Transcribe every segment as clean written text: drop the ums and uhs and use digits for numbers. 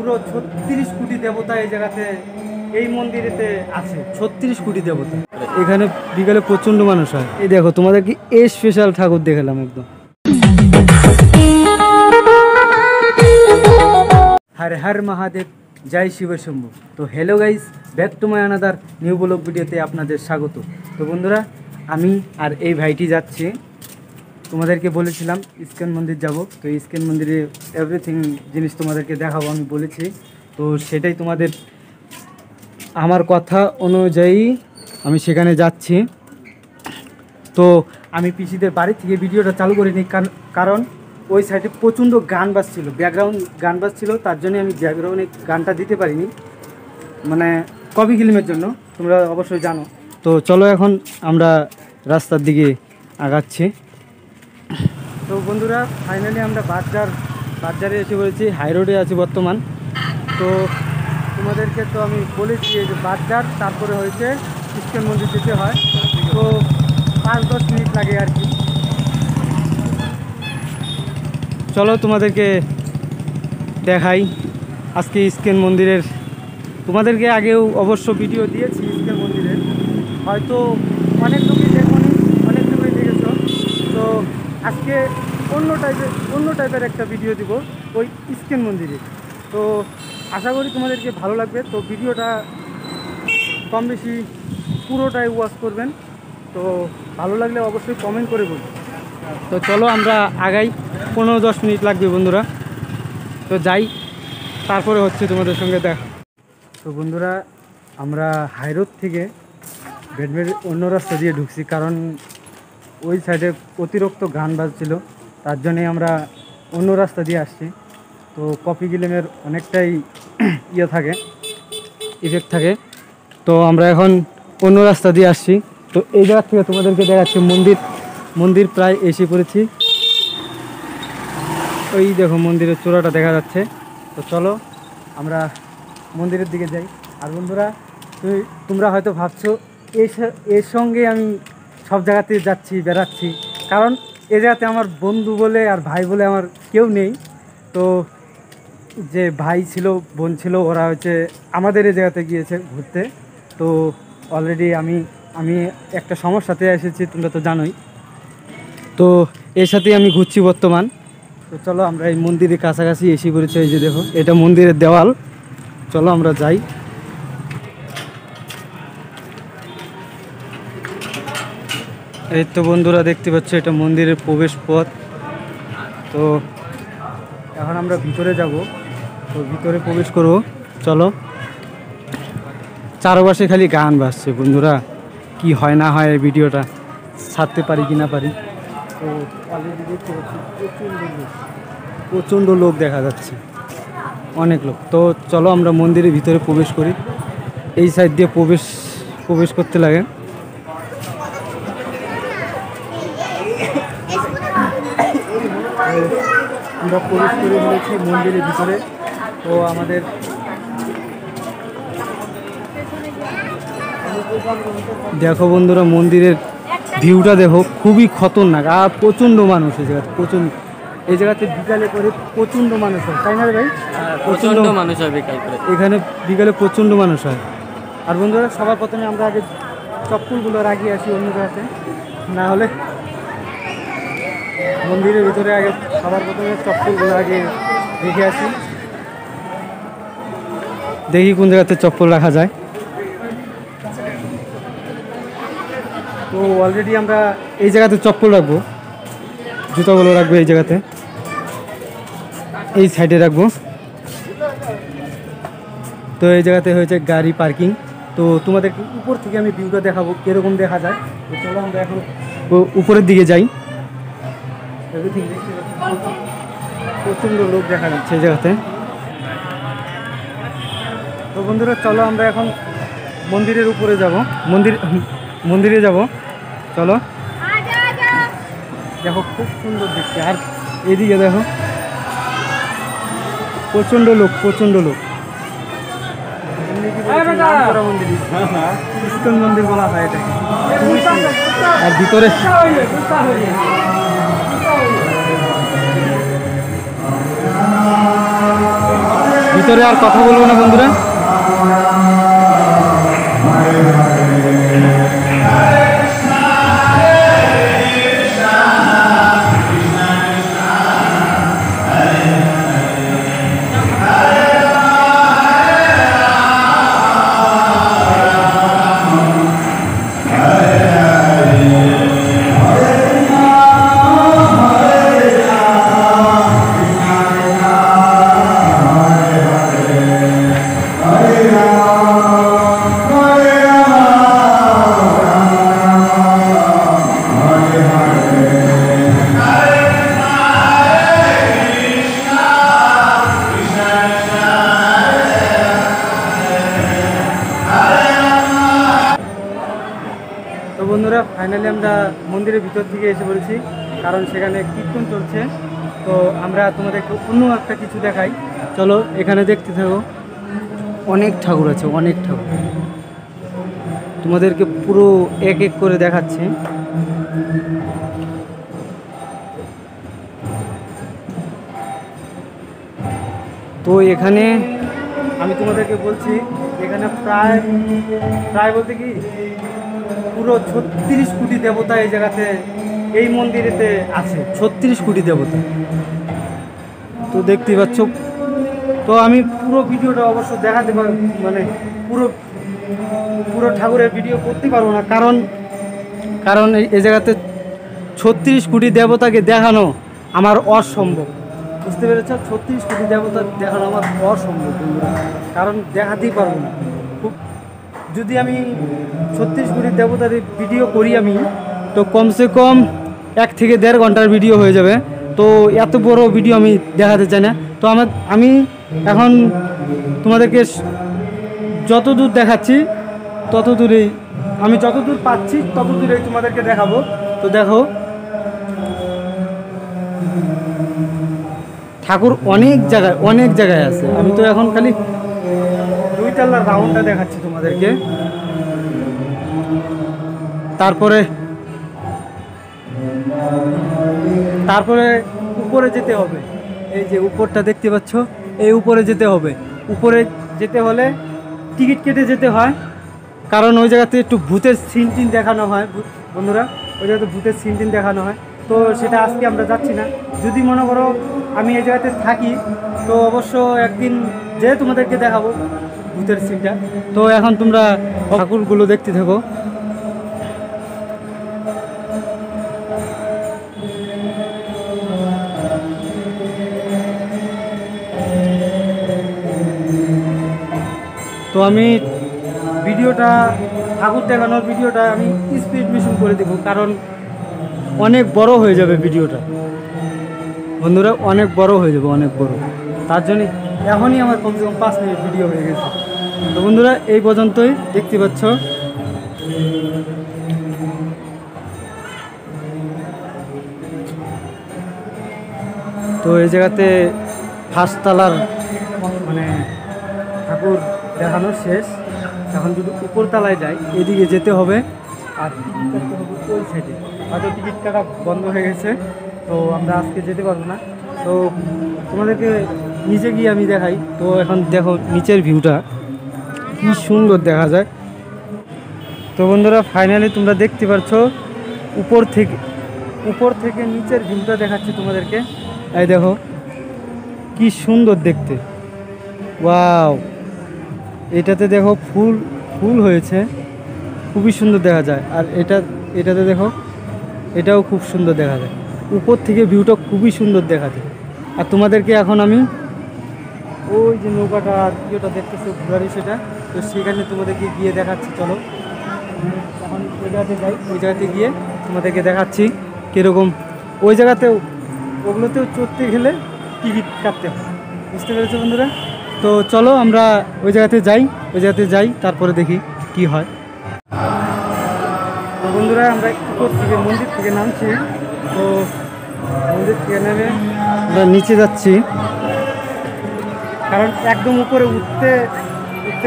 পুরো 36 কোটি দেবতা এই জায়গাতে, এই মন্দিরেতে আছে 36 কোটি দেবতা। এখানে বিকালে প্রচণ্ড মানুষ হয়। এই দেখো তোমাদের কি এই স্পেশাল ঠাকুর দেখালাম একদম। হর হর মহাদেব, জয় শিব শম্ভু। তো hello guys, back to my another new blog ভিডিওতে আপনাদের স্বাগত। তো বন্ধুরা, আমি আর এই ভাইটি যাচ্ছি। তোমাদেরকে বলেছিলাম ইস্কন মন্দির যাব, তো ইস্কন মন্দিরে এভরিথিং জিনিস তোমাদেরকে দেখাবো আমি বলেছি। তো সেটাই তোমাদের আমার কথা অনুযায়ী আমি সেখানে যাচ্ছি। তো আমি পিসিদের বাড়ি থেকে ভিডিওটা চালু করিনি, কারণ ওই সাইডে প্রচণ্ড গান বাজছিল, ব্যাকগ্রাউন্ড গান বাজছিল, তার জন্য আমি ব্যাকগ্রাউন্ডে গানটা দিতে পারিনি, মানে কপি ফিল্মের জন্য, তোমরা অবশ্যই জানো। তো চলো এখন আমরা রাস্তার দিকে আগাচ্ছি। তো বন্ধুরা, ফাইনালি আমরা বাজারে এসে পড়েছি, হাই রোডে আছি বর্তমান। তো তোমাদেরকে তো আমি বলেছি যে বাজার, তারপরে হয়েছে ইস্কন মন্দির যেতে হয়, তো 5-10 মিনিট লাগে আর কি। চলো তোমাদেরকে দেখাই আজকে ইস্কন মন্দিরের। তোমাদেরকে আগেও অবশ্য ভিডিও দিয়েছি ইস্কন মন্দিরের, হয়তো অনেক লোকই দেখোনি, অনেক লোকই দেখেছ। তো আজকে অন্য টাইপের একটা ভিডিও দিব ওই ইস্কন মন্দিরে। তো আশা করি তোমাদেরকে ভালো লাগবে। তো ভিডিওটা কম বেশি পুরোটাই ওয়াচ করবেন। তো ভালো লাগলে অবশ্যই কমেন্ট করে বলবেন। তো চলো আমরা আগাই, 15-10 মিনিট লাগবে বন্ধুরা। তো যাই, তারপরে হচ্ছে তোমাদের সঙ্গে দেখা। তো বন্ধুরা, আমরা হাইরোড থেকে বেডমের অন্য রাস্তা দিয়ে ঢুকছি, কারণ ওই সাইডে অতিরিক্ত গান বাজছিল, তার জন্যে আমরা অন্য রাস্তা দিয়ে আসছি। তো কপি ফিল্মের অনেকটাই ইয়ে থাকে, ইফেক্ট থাকে। তো আমরা এখন অন্য রাস্তা দিয়ে আসছি। তো এই জায়গা থেকে তোমাদেরকে দেখাচ্ছি মন্দির প্রায় এসে পড়েছি। ওই দেখো মন্দিরের চূড়াটা দেখা যাচ্ছে। তো চলো আমরা মন্দিরের দিকে যাই। আর বন্ধুরা, তোমরা হয়তো ভাবছো এর সঙ্গে আমি সব জায়গাতে যাচ্ছি, বেড়াচ্ছি, কারণ এ জায়গাতে আমার বন্ধু বলে আর ভাই বলে আমার কেউ নেই। তো যে ভাই ছিল, বোন ছিল, ওরা হচ্ছে আমাদের এই জায়গাতে গিয়েছে ঘুরতে। তো অলরেডি আমি একটা সমস্যাতে এসেছি, তোমরা তো জানোই। তো এর সাথেই আমি ঘুরছি বর্তমান। তো চলো আমরা এই মন্দিরের কাছাকাছি এসে পড়েছি। এই যে দেখো, এটা মন্দিরের দেওয়াল। চলো আমরা যাই। এই তো বন্ধুরা, দেখতে পাচ্ছ এটা মন্দিরের প্রবেশ পথ। তো এখন আমরা ভিতরে যাব, তো ভিতরে প্রবেশ করব। চলো, চারপাশে খালি গান বাজছে বন্ধুরা, কি হয় না হয় এই ভিডিওটা ছাড়তে পারি কি না পারি। তো অলরেডি দেখতে পাচ্ছি প্রচণ্ড লোক দেখা যাচ্ছে, অনেক লোক। তো চলো আমরা মন্দিরের ভিতরে প্রবেশ করি। এই সাইড দিয়ে প্রবেশ করতে লাগে। আমরা প্রবেশ করে ফেলেছি মন্দিরের ভিতরে। তো আমাদের দেখো বন্ধুরা, মন্দিরের ভিউটা দেখো, খুবই খতরনাক। আর প্রচণ্ড মানুষ এই জায়গাতে, এই জায়গাতে বিকালে করে প্রচণ্ড মানুষ হয়, তাই না ভাই? প্রচণ্ড মানুষ হয় এখানে বিকালে প্রচণ্ড মানুষ হয়। আর বন্ধুরা, সবার প্রথমে আমরা আগে চপ্পলগুলো রাখিয়ে আসি অন্য জায়গাতে, না হলে মন্দিরের ভিতরে আগে সবার প্রথমে চপ্পলগুলো আগে রেখে আসি। দেখি কোন জায়গাতে চপ্পল রাখা যায়। তো অলরেডি আমরা এই জায়গাতে চপ্পল রাখবো, জুতাগুলো রাখবো এই জায়গাতে, এই সাইডে রাখবো। তো এই জায়গাতে হয়েছে গাড়ি পার্কিং। তো তোমাদের উপর থেকে আমি ভিউটা দেখাবো কীরকম দেখা যায়। তো চলো আমরা এখন উপরের দিকে যাই। প্রচণ্ড লোক দেখা যাচ্ছে এই জায়গাতে। তো বন্ধুরা, চলো আমরা এখন মন্দিরের উপরে যাব, মন্দিরে যাব। চলো, দেখো খুব সুন্দর দেখতে। আর এদিকে দেখো প্রচণ্ড লোক। মন্দির ইস্কন মন্দির বলা হয় এটাকে। আর ভিতরে ভিতরে আর কথা বলবো না বন্ধুরা। তো বন্ধুরা ফাইনালি আমরা মন্দিরের ভিতর থেকে এসে পড়েছি, কারণ সেখানে কীর্তন চলছে। তো আমরা তোমাদেরকে অন্য একটা কিছু দেখাই, চলো এখানে দেখতে থাকো। অনেক ঠাকুর আছে, অনেক ঠাকুর, তোমাদেরকে পুরো এক এক করে দেখাচ্ছি। তো এখানে আমি তোমাদেরকে বলছি, এখানে প্রায় বলতে কি পুরো 36 কোটি দেবতা এই জায়গাতে, এই মন্দিরেতে আছে 36 কোটি দেবতা। তো দেখতেই পাচ্ছ। তো আমি পুরো ভিডিওটা অবশ্য দেখাতে পারবো, মানে পুরো ঠাকুরের ভিডিও করতে পারবো না, কারণ এই জায়গাতে 36 কোটি দেবতাকে দেখানো আমার অসম্ভব। বুঝতে পেরেছ? 36 কোটি দেবতা দেখানো আমার অসম্ভব বন্ধুরা, কারণ দেখাতেই পারবো না। যদি আমি 36 কোটি দেবতার ভিডিও করি আমি, তো কমসে কম 1 থেকে 1.5 ঘন্টার ভিডিও হয়ে যাবে। তো এত বড় ভিডিও আমি দেখাতে চাই না। তো আমি এখন তোমাদেরকে যতদূর দেখাচ্ছি ততদূরেই, আমি যতদূর পাচ্ছি ততদূরেই তোমাদেরকে দেখাবো। তো দেখো ঠাকুর অনেক জায়গায় আছে। আমি তো এখন খালি 2 তলার রাউন্ডটা দেখাচ্ছি তোমাদেরকে। তারপরে উপরে যেতে হবে। এই যে উপরটা দেখতে পাচ্ছ, এই উপরে যেতে হবে। উপরে যেতে হলে টিকিট কেটে যেতে হয়, কারণ ওই জায়গাতে একটু ভূতের সিন দেখানো হয় বন্ধুরা, ওই জায়গাতে ভূতের সিন দেখানো হয়। তো সেটা আজকে আমরা যাচ্ছি না। যদি মনে করো আমি এই জায়গাতে থাকি, তো অবশ্য একদিন যেয়ে তোমাদেরকে দেখাবো ভূতের সিনটা। তো এখন তোমরা ঠাকুরগুলো দেখতে থাকো। তো আমি ঠাকুর দেখানোর ভিডিওটা আমি স্পিড মিশন করে দেবো, কারণ অনেক বড় হয়ে যাবে ভিডিওটা বন্ধুরা, অনেক বড় হয়ে যাবে, অনেক বড়। তার জন্য এখনই আমার কমসে কম 5 মিনিট ভিডিও হয়ে গেছে। তো বন্ধুরা এই পর্যন্তই, দেখতে পাচ্ছ। তো এই জায়গাতে 1st তলার মানে ঠাকুর দেখানো শেষ। এখন যদি উপর তলায় যাই, এদিকে যেতে হবে, আর টিকিট কাটতে হবে ওই সাইডে। হয়তো টিকিট কাটা বন্ধ হয়ে গেছে, তো আমরা আজকে যেতে পারবো না। তো তোমাদেরকে নিচে গিয়ে আমি দেখাই। তো এখন দেখো নিচের ভিউটা কি সুন্দর দেখা যায়। তো বন্ধুরা ফাইনালি তোমরা দেখতে পাচ্ছ উপর থেকে নিচের ভিউটা দেখাচ্ছি তোমাদেরকে। এই দেখো কি সুন্দর দেখতে, ওয়াও। এটাতে দেখো ফুল হয়েছে, খুবই সুন্দর দেখা যায়। আর এটাতে দেখো, এটাও খুব সুন্দর দেখা যায়। উপর থেকে ভিউটা খুবই সুন্দর দেখা যায়। আর তোমাদেরকে এখন আমি ওই যে নৌকাটা ইয়েটা দেখতেছো ঘোরারি, সেটা তো সেখানে তোমাদেরকে গিয়ে দেখাচ্ছি। চলো এখন ওই জায়গাতে যাই, ওই জায়গাতে গিয়ে তোমাদেরকে দেখাচ্ছি কীরকম। ওই জায়গাতেও ওগুলোতেও চড়তে গেলে টিকিট কাটতে হয়, বুঝতে পেরেছো বন্ধুরা? তো চলো আমরা ওই জায়গাতে যাই, তারপরে দেখি কি হয়। তো বন্ধুরা আমরা উপর থেকে মন্দির থেকে নামছি। তো মন্দির থেকে নেমে আমরা নিচে যাচ্ছি, কারণ একদম উপরে উঠতে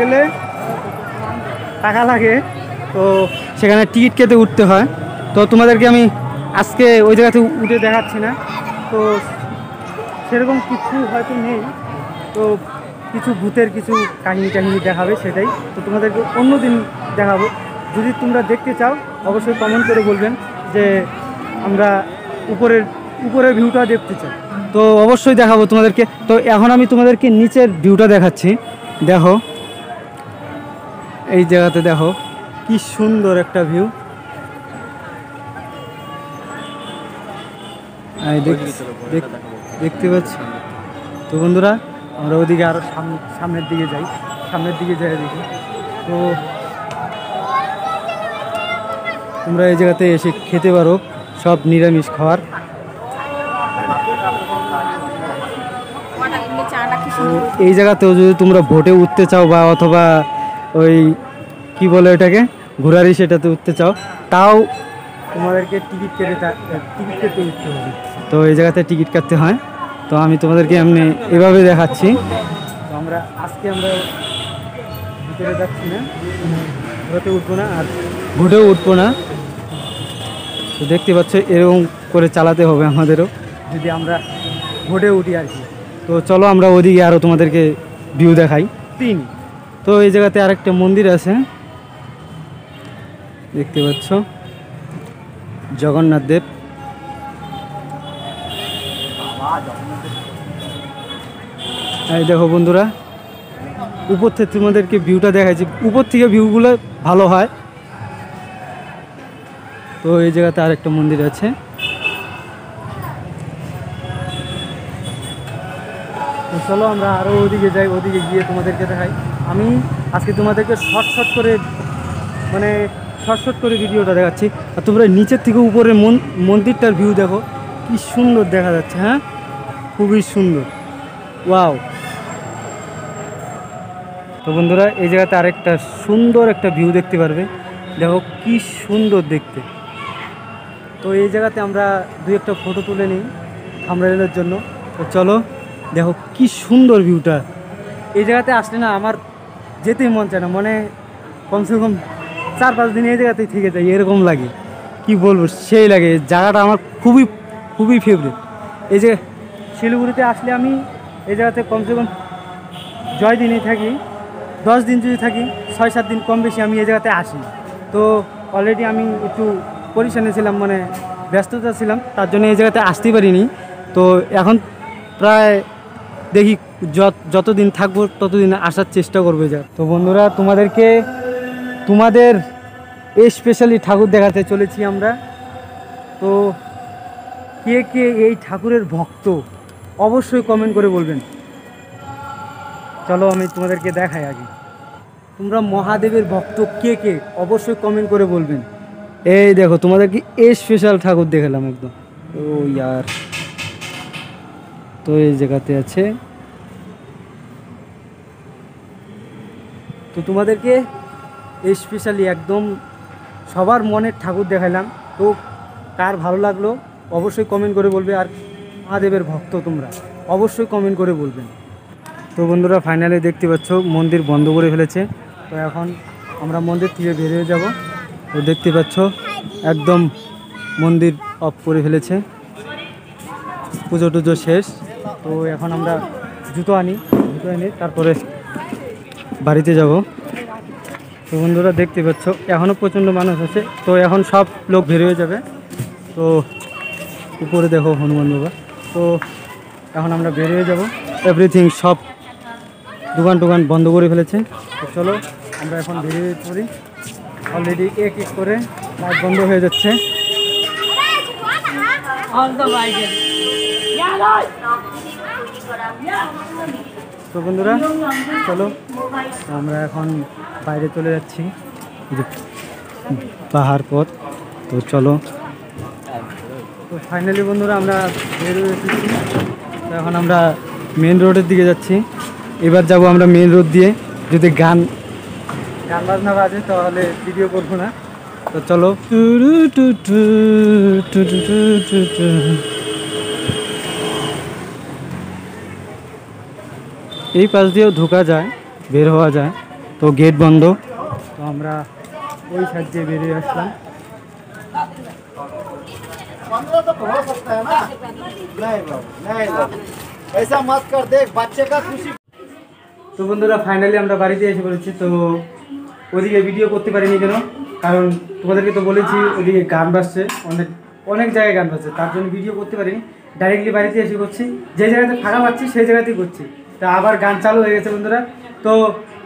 গেলে টাকা লাগে। তো সেখানে টিকিট কেটে উঠতে হয়। তো তোমাদেরকে আমি আজকে ওই জায়গাতে উঠে দেখাচ্ছি না, তো সেরকম কিছু হয়তো নেই। তো কিছু ভূতের কিছু কাহিনী টাহিনী দেখাবে, সেটাই তো তোমাদেরকে অন্য দিন দেখাবো। যদি তোমরা দেখতে চাও অবশ্যই কমেন্ট করে বলবেন যে আমরা উপরের ভিউটা দেখতে চাই, তো অবশ্যই দেখাবো তোমাদেরকে। তো এখন আমি তোমাদেরকে নিচের ভিউটা দেখাচ্ছি। দেখো এই জায়গাতে দেখো কি সুন্দর একটা ভিউ। দেখতে পাচ্ছি। তো বন্ধুরা আমরা ওদিকে আরও সামনের দিকে যাই, দেখি। তো তোমরা এই জায়গাতে এসে খেতে পারো, সব নিরামিষ খাবার। তো এই জায়গাতেও যদি তোমরা বোটে উঠতে চাও বা অথবা ওই কি বলে এটাকে ঘোড়ারি, সেটাতে উঠতে চাও, তাও তোমাদেরকে টিকিট কেটে উঠতে হবে। তো এই জায়গাতে টিকিট কাটতে হয়। তো আমি তোমাদেরকে এমনি এভাবে দেখাচ্ছি। তো আমরা ভিতরে যাচ্ছি না, ঘোড়াতে উঠবো না আর ঘুটেও উঠবো না। তো দেখতে পাচ্ছ এরকম করে চালাতে হবে আমাদেরও, যদি আমরা ঘুটে উঠি আর কি। তো চলো আমরা ওদিকে আরও তোমাদেরকে ভিউ দেখাই। তো এই জায়গাতে আরেকটা মন্দির আছে, দেখতে পাচ্ছ, জগন্নাথ দেব। এই দেখো বন্ধুরা, উপর থেকে তোমাদেরকে ভিউটা দেখাচ্ছি, উপর থেকে ভিউগুলো ভালো হয়। তো এই জায়গাতে আরেকটা মন্দির আছে। তো চলো আমরা আরও ওদিকে যাই, ওদিকে গিয়ে তোমাদেরকে দেখাই। আমি আজকে তোমাদেরকে শর্ট করে ভিডিওটা দেখাচ্ছি। আর তোমরা নিচের থেকে উপরে মন্দিরটার ভিউ দেখো, কি সুন্দর দেখা যাচ্ছে। হ্যাঁ, খুবই সুন্দর, ওয়াও। তো বন্ধুরা এই জায়গাতে আরেকটা সুন্দর একটা ভিউ দেখতে পারবে, দেখো কি সুন্দর দেখতে। তো এই জায়গাতে আমরা দুই একটা ফটো তুলে নিই থাম্বনেলের জন্য। তো চলো দেখো কি সুন্দর ভিউটা। এই জায়গাতে আসলে না আমার যেতেই মন চায় না, মানে কমসে কম 4-5 দিন এই জায়গাতেই থেকে যাই, এরকম লাগে। কি বলবো, সেই লাগে। জায়গাটা আমার খুবই ফেভারিট। এই যে শিলিগুড়িতে আসলে আমি এই জায়গাতে কমসে কম 6 দিনই থাকি, 10 দিন যদি থাকি 6-7 দিন কম বেশি আমি এই জায়গাতে আসি। তো অলরেডি আমি একটু পরিশানে ছিলাম, মানে ব্যস্ততা ছিলাম, তার জন্য এই জায়গাতে আসতে পারিনি। তো এখন প্রায় দেখি যতদিন থাকবো ততদিন আসার চেষ্টা করবো যা। তো বন্ধুরা তোমাদের স্পেশালি ঠাকুর দেখাতে চলেছি আমরা। তো কে কে এই ঠাকুরের ভক্ত অবশ্যই কমেন্ট করে বলবেন। চলো আমি তোমাদেরকে দেখাই আগে। তোমরা মহাদেবের ভক্ত কে কে অবশ্যই কমেন্ট করে বলবেন। এই দেখো তোমাদেরকে স্পেশাল ঠাকুর দেখালাম একদম। ও ইয়ার, তো এই জায়গাতে আছে। তো তোমাদেরকে স্পেশালি একদম সবার মনের ঠাকুর দেখালাম। তো কার ভালো লাগলো অবশ্যই কমেন্ট করে বলবে। আর মহাদেবের ভক্ত তোমরা অবশ্যই কমেন্ট করে বলবেন। তো বন্ধুরা ফাইনালি দেখতে পাচ্ছ মন্দির বন্ধ করে ফেলেছে। তো এখন আমরা মন্দির থেকে বেরিয়ে যাব। তো দেখতে পাচ্ছ একদম মন্দির অফ করে ফেলেছে, পুজো টুজো শেষ। তো এখন আমরা জুতো আনি তারপরে বাড়িতে যাব। তো বন্ধুরা দেখতে পাচ্ছ এখনও প্রচণ্ড মানুষ আছে। তো এখন সব লোক বেরিয়ে যাবে। তো উপরে দেখো হনুমান বাবা। তো এখন আমরা বেরিয়ে যাব, এভরিথিং সব দোকান বন্ধ করে ফেলেছে। তো চলো আমরা এখন বেরিয়ে পড়ি। অলরেডি এক করে লাইট বন্ধ হয়ে যাচ্ছে। তো বন্ধুরা চলো আমরা এখন বাইরে চলে যাচ্ছি, পাহাড় পথ। তো চলো, তো ফাইনালি বন্ধুরা আমরা বেরিয়ে এসেছি। তো এখন আমরা মেন রোডের দিকে যাচ্ছি। এবার যাব আমরা মেন রোড দিয়ে। যদি গান বাজনা বাজে তাহলে ভিডিও করবো না। তো চলো, এই পাশ দিয়েও ঢোকা যায়, বের হওয়া যায়। তো গেট বন্ধ। তো আমরা ওই সাইড দিয়ে বেরিয়ে আসলাম। ऐसा मत कर, देख बच्चे का खुशी। তো বন্ধুরা ফাইনালি আমরা বাড়িতে এসে পড়েছি। তো ওদিকে ভিডিও করতে পারিনি কেন, কারণ তোমাদেরকে তো বলেছি ওদিকে গান বাজছে, অনেক অনেক জায়গায় গান বাজছে, তার জন্য ভিডিও করতে পারিনি। ডাইরেক্টলি বাড়িতে এসে করছি, যে জায়গাতে ফাঁকা পাচ্ছি সেই জায়গাতেই করছি। তা আবার গান চালু হয়ে গেছে বন্ধুরা। তো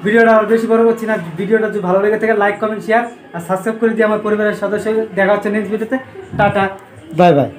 ভিডিওটা আর বেশি বড় করছি না, ভিডিওটা যদি ভালো লেগে থাকে লাইক কমেন্ট শেয়ার আর সাবস্ক্রাইব করে দিয়ে আমার পরিবারের সদস্য। দেখা হচ্ছে নেক্সট ভিডিওতে। Tata, bye bye.